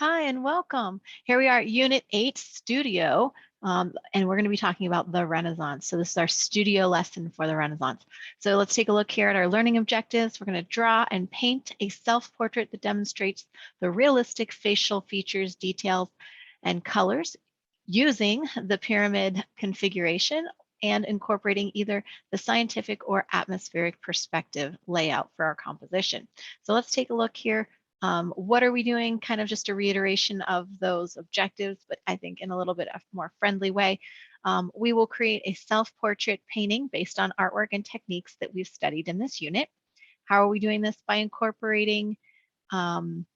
Hi and welcome. Here we are at Unit 8 Studio, and we're going to be talking about the Renaissance. So this is our studio lesson for the Renaissance. So let's take a look here at our learning objectives. We're going to draw and paint a self-portrait that demonstrates the realistic facial features, details, and colors using the pyramid configuration and incorporating either the scientific or atmospheric perspective layout for our composition. So let's take a look here. What are we doing? Kind of just a reiteration of those objectives, but I think in a little bit of more friendly way. We will create a self-portrait painting based on artwork and techniques that we've studied in this unit. How are we doing this? By incorporating um,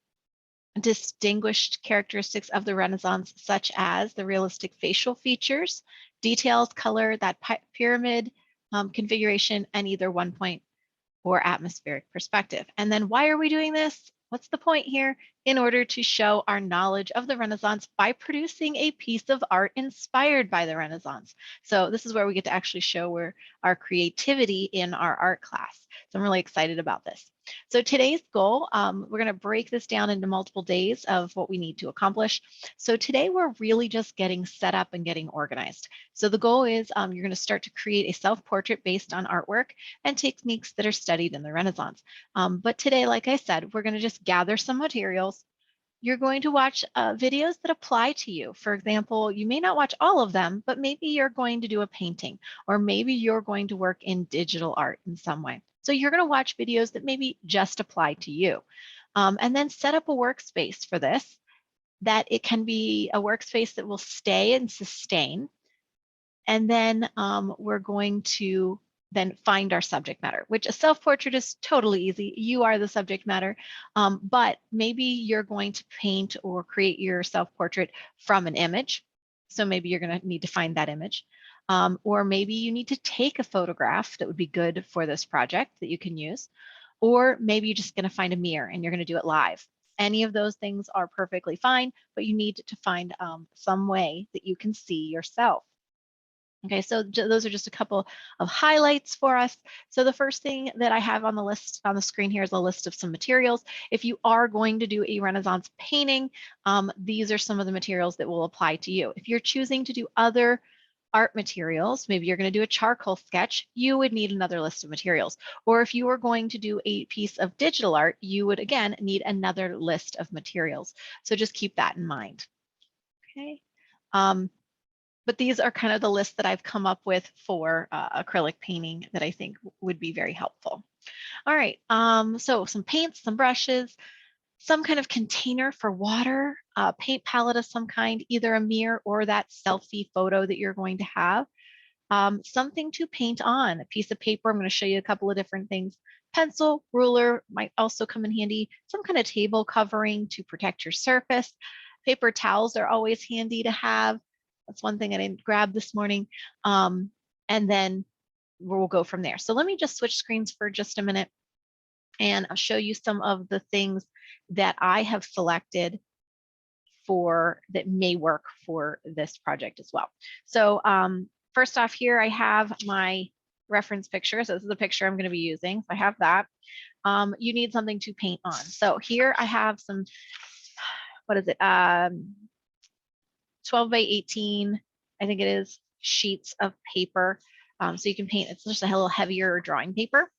distinguished characteristics of the Renaissance, such as the realistic facial features, details, color, that pyramid configuration, and either one point or atmospheric perspective. And then why are we doing this? What's the point here? In order to show our knowledge of the Renaissance by producing a piece of art inspired by the Renaissance. So this is where we get to actually show our creativity in our art class. So I'm really excited about this. So today's goal, we're going to break this down into multiple days of what we need to accomplish. So today we're really just getting set up and getting organized. So the goal is you're going to start to create a self-portrait based on artwork and techniques that are studied in the Renaissance. But today, like I said, we're going to just gather some materials. You're going to watch videos that apply to you. For example, you may not watch all of them, but maybe you're going to do a painting, or maybe you're going to work in digital art in some way. So you're going to watch videos that maybe just apply to you. And then set up a workspace for this, that it can be a workspace that will stay and sustain. And then we're going to then find our subject matter, which a self-portrait is totally easy. You are the subject matter, but maybe you're going to paint or create your self-portrait from an image. So maybe you're going to need to find that image. Or maybe you need to take a photograph that would be good for this project that you can use. Or maybe you're just going to find a mirror and you're going to do it live. Any of those things are perfectly fine, but you need to find some way that you can see yourself. Okay, so those are just a couple of highlights for us. So the first thing that I have on the list on the screen here is a list of some materials. If you are going to do a Renaissance painting, these are some of the materials that will apply to you. If you're choosing to do other art materials, maybe you're going to do a charcoal sketch, you would need another list of materials. Or if you were going to do a piece of digital art, you would again need another list of materials. So just keep that in mind. Okay. But these are kind of the list that I've come up with for acrylic painting that I think would be very helpful. All right, so some paints, some brushes, some kind of container for water, a paint palette of some kind, either a mirror or that selfie photo that you're going to have, something to paint on, a piece of paper. I'm going to show you a couple of different things. Pencil, ruler might also come in handy, some kind of table covering to protect your surface. Paper towels are always handy to have. That's one thing I didn't grab this morning. And then we'll go from there. So let me just switch screens for just a minute and I'll show you some of the things that I have selected for that may work for this project as well. So first off here, I have my reference picture. So this is the picture I'm going to be using. So I have that. You need something to paint on. So here I have some, what is it? 12 by 18, I think it is, sheets of paper. So you can paint, it's just a little heavier drawing paper.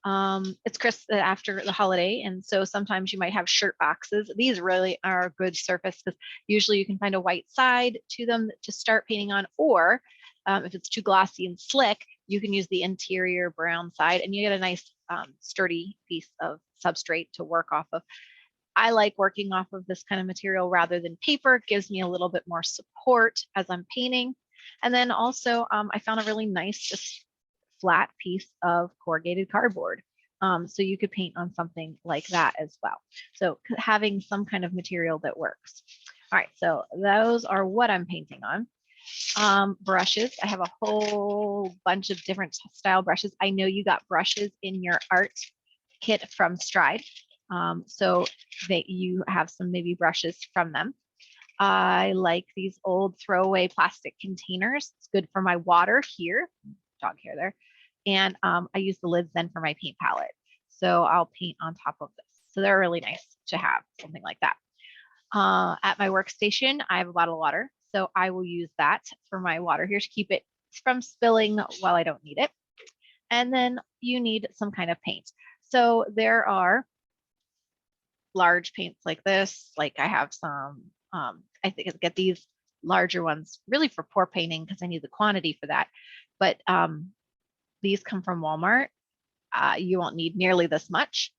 It's Christmas after the holiday, and so sometimes you might have shirt boxes. These really are a good surface because usually you can find a white side to them to start painting on, or if it's too glossy and slick, you can use the interior brown side and you get a nice sturdy piece of substrate to work off of. I like working off of this kind of material rather than paper. It gives me a little bit more support as I'm painting. And then also I found a really nice just flat piece of corrugated cardboard. So you could paint on something like that as well. So having some kind of material that works. All right, so those are what I'm painting on. Brushes, I have a whole bunch of different style brushes. I know you got brushes in your art kit from Stride. So that you have some maybe brushes from them. I like these old throwaway plastic containers. It's good for my water here, dog hair there. And I use the lids then for my paint palette. So I'll paint on top of this. So they're really nice to have, something like that. At my workstation, I have a bottle of water, so I will use that for my water here to keep it from spilling while I don't need it. And then you need some kind of paint. So there are large paints like this, like I have some, I think I get these larger ones really for pour painting because I need the quantity for that. But these come from Walmart. You won't need nearly this much.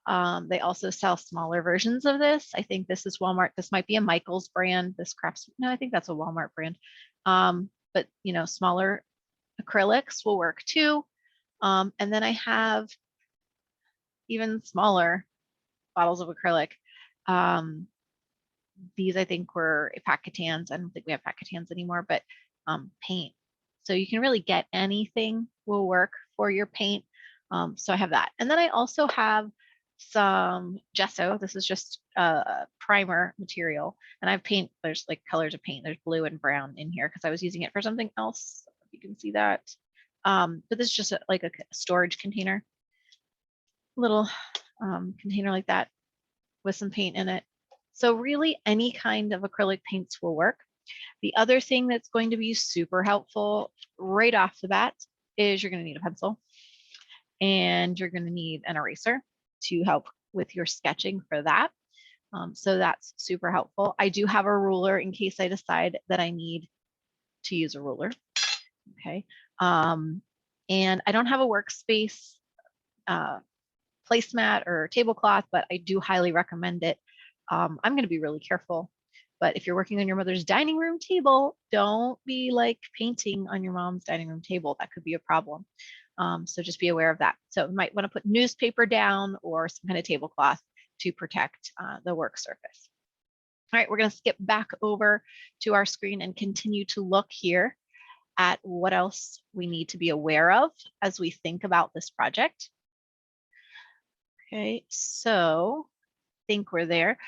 They also sell smaller versions of this. I think this is Walmart. This might be a Michaels brand. This Crafts, no, I think that's a Walmart brand. But you know, smaller acrylics will work too. And then I have even smaller bottles of acrylic. These I think were Pacatans. I don't think we have Pacatans anymore, but paint. So you can really get anything will work for your paint. So I have that. And then I also have some gesso. This is just a primer material. And I have paint. There's like colors of paint. There's blue and brown in here because I was using it for something else. If you can see that. But this is just like a storage container. Little container like that with some paint in it. So really any kind of acrylic paints will work. The other thing that's going to be super helpful right off the bat is you're going to need a pencil and you're going to need an eraser to help with your sketching for that. So that's super helpful. I do have a ruler in case I decide that I need to use a ruler. Okay. And I don't have a workspace placemat or tablecloth, but I do highly recommend it. I'm going to be really careful. But if you're working on your mother's dining room table, don't be like painting on your mom's dining room table. That could be a problem. So just be aware of that. So you might want to put newspaper down or some kind of tablecloth to protect the work surface. All right, we're going to skip back over to our screen and continue to look here at what else we need to be aware of as we think about this project. Okay, so I think we're there.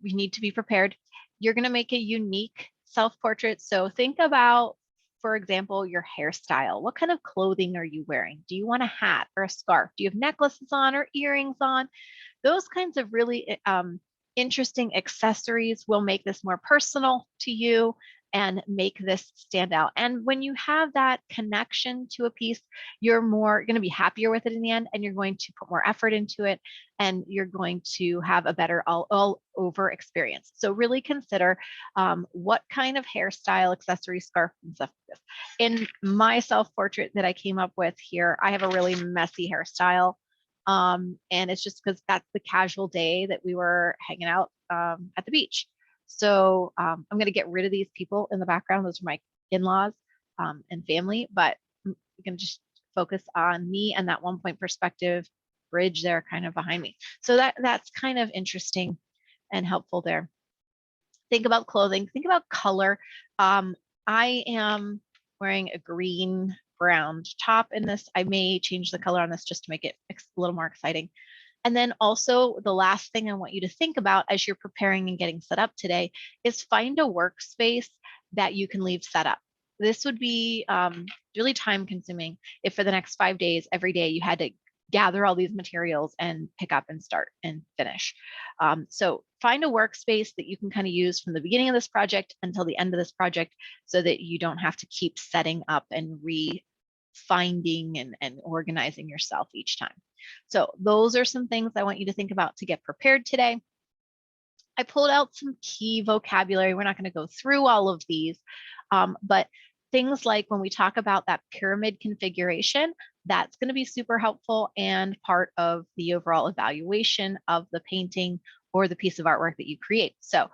We need to be prepared. You're going to make a unique self-portrait. So think about, for example, your hairstyle. What kind of clothing are you wearing? Do you want a hat or a scarf? Do you have necklaces on or earrings on? Those kinds of really interesting accessories will make this more personal to you and make this stand out. And when you have that connection to a piece, you're more going to be happier with it in the end, and you're going to put more effort into it, and you're going to have a better all over experience. So really consider what kind of hairstyle, accessory, scarf, and stuff like this. In my self-portrait that I came up with here, I have a really messy hairstyle. And it's just because that's the casual day that we were hanging out at the beach. So I'm going to get rid of these people in the background. Those are my in-laws and family, but we can just focus on me and that 1 point perspective bridge there kind of behind me. So that's kind of interesting and helpful there. Think about clothing, think about color. I am wearing a green brown top in this. I may change the color on this just to make it a little more exciting. And then also the last thing I want you to think about as you're preparing and getting set up today is find a workspace that you can leave set up. This would be really time consuming if for the next 5 days, every day you had to gather all these materials and pick up and start and finish. So find a workspace that you can kind of use from the beginning of this project until the end of this project so that you don't have to keep setting up and finding and organizing yourself each time. So those are some things I want you to think about to get prepared today. I pulled out some key vocabulary. We're not going to go through all of these, but things like when we talk about that pyramid configuration, that's going to be super helpful and part of the overall evaluation of the painting or the piece of artwork that you create. So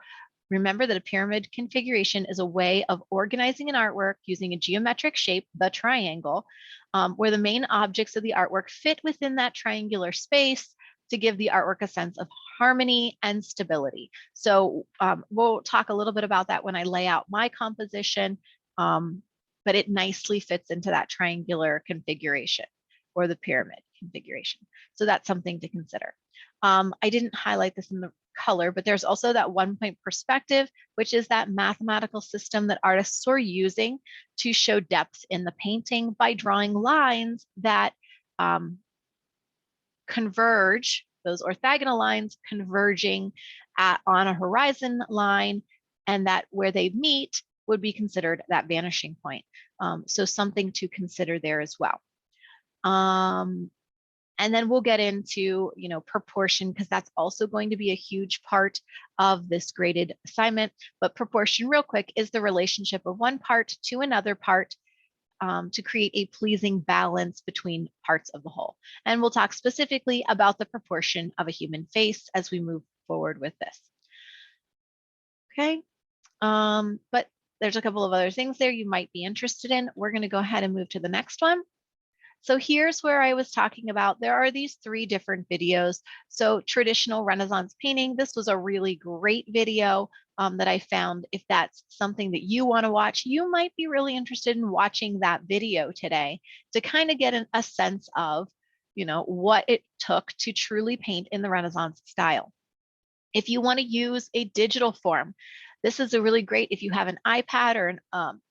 remember that a pyramid configuration is a way of organizing an artwork using a geometric shape, the triangle, where the main objects of the artwork fit within that triangular space to give the artwork a sense of harmony and stability. So we'll talk a little bit about that when I lay out my composition, but it nicely fits into that triangular configuration or the pyramid configuration. So that's something to consider. I didn't highlight this in the color, but there's also that 1 point perspective, which is that mathematical system that artists are using to show depth in the painting by drawing lines that converge those orthogonal lines converging on a horizon line, and that where they meet would be considered that vanishing point. So something to consider there as well. And then we'll get into, proportion, because that's also going to be a huge part of this graded assignment. But proportion, real quick, is the relationship of one part to another part to create a pleasing balance between parts of the whole. And we'll talk specifically about the proportion of a human face as we move forward with this. Okay, but there's a couple of other things there you might be interested in. We're going to go ahead and move to the next one. So here's where I was talking about, there are these 3 different videos. So traditional Renaissance painting, this was a really great video that I found. If that's something that you want to watch, you might be really interested in watching that video today to kind of get a sense of, what it took to truly paint in the Renaissance style. If you want to use a digital form, this is a really great, if you have an iPad or an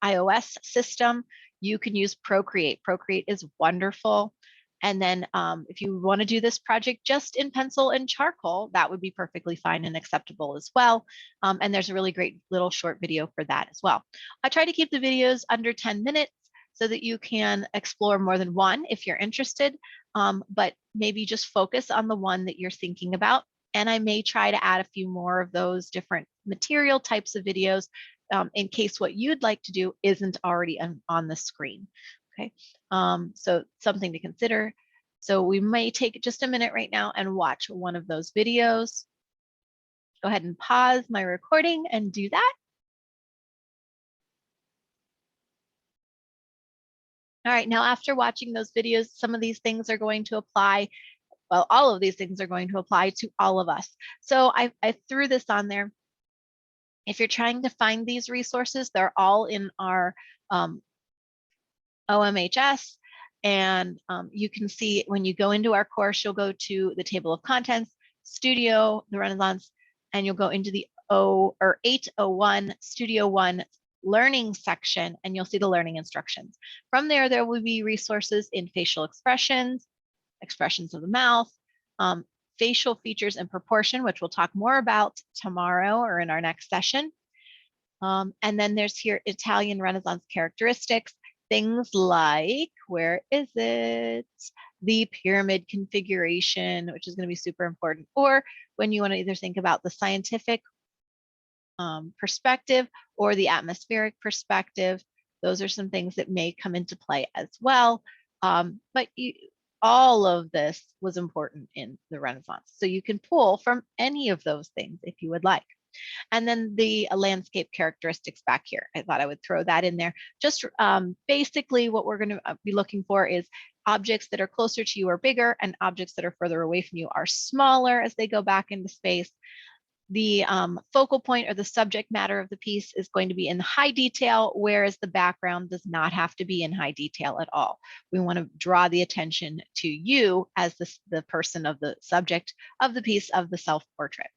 iOS system, you can use Procreate. Procreate is wonderful. And then if you want to do this project just in pencil and charcoal, that would be perfectly fine and acceptable as well. And there's a really great little short video for that as well. I try to keep the videos under 10 minutes so that you can explore more than one if you're interested, but maybe just focus on the one that you're thinking about. And I may try to add a few more of those different material types of videos in case what you'd like to do isn't already on the screen. Okay, so something to consider. So we may take just a minute right now and watch one of those videos. Go ahead and pause my recording and do that. All right, now after watching those videos, some of these things are going to apply. Well, all of these things are going to apply to all of us. So I threw this on there. If you're trying to find these resources, they're all in our OMHS. And you can see when you go into our course, you'll go to the table of contents, Studio, the Renaissance, and you'll go into the 801 Studio 1 learning section, and you'll see the learning instructions. From there, there will be resources in facial expressions, expressions of the mouth, facial features and proportion, which we'll talk more about tomorrow or in our next session. And then there's here Italian Renaissance characteristics, things like, where is it? The pyramid configuration, which is going to be super important. Or when you want to either think about the scientific perspective or the atmospheric perspective, those are some things that may come into play as well. But all of this was important in the Renaissance. So you can pull from any of those things if you would like. And then the landscape characteristics back here. I thought I would throw that in there. Just basically what we're going to be looking for is objects that are closer to you are bigger and objects that are further away from you are smaller as they go back into space. The focal point or the subject matter of the piece is going to be in high detail, whereas the background does not have to be in high detail at all. We want to draw the attention to you as the person of the subject of the piece of the self-portrait.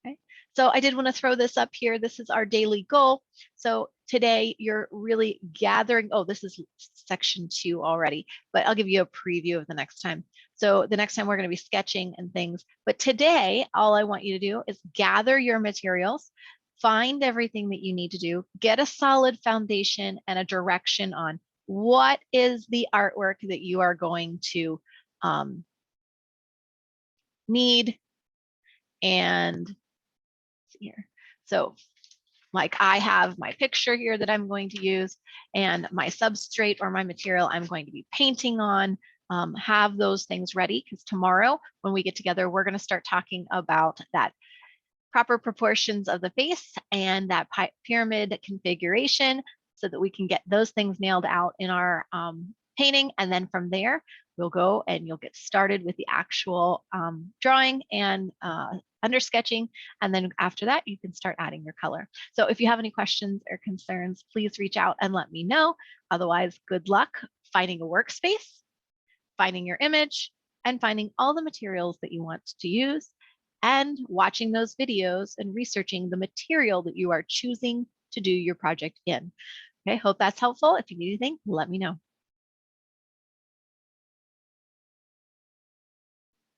Okay, so I did want to throw this up here. This is our daily goal. So today you're really gathering, oh, this is section 2 already, but I'll give you a preview of the next time. So the next time we're going to be sketching and things, but today all I want you to do is gather your materials, find everything that you need to do, get a solid foundation and a direction on what is the artwork that you are going to need. And here, so like I have my picture here that I'm going to use and my substrate or my material I'm going to be painting on. Have those things ready, because tomorrow when we get together, we're going to start talking about that proper proportions of the face and that pyramid configuration so that we can get those things nailed out in our painting. And then from there, we'll go and you'll get started with the actual drawing and under sketching. And then after that, you can start adding your color. So if you have any questions or concerns, please reach out and let me know. Otherwise, good luck finding a workspace, finding your image, and finding all the materials that you want to use, and watching those videos and researching the material that you are choosing to do your project in. Okay, hope that's helpful. If you need anything, let me know.